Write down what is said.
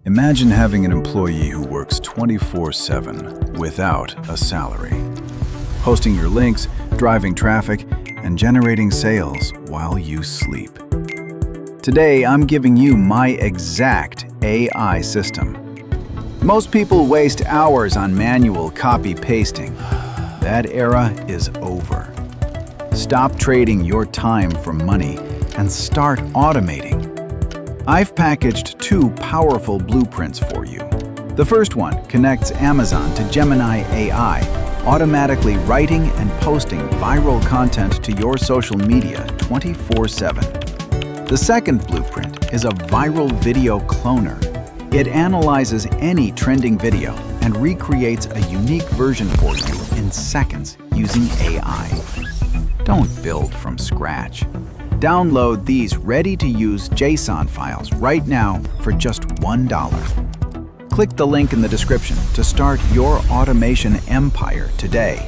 Imagine having an employee who works 24/7 without a salary, posting your links, driving traffic, and generating sales while you sleep. Today, I'm giving you my exact AI system. Most people waste hours on manual copy-pasting. That era is over. Stop trading your time for money and start automating. I've packaged two powerful blueprints for you. The first one connects Amazon to Gemini AI, automatically writing and posting viral content to your social media 24/7. The second blueprint is a viral video cloner. It analyzes any trending video and recreates a unique version for you in seconds using AI. Don't build from scratch. Download these ready-to-use JSON files right now for just $1. Click the link in the description to start your automation empire today.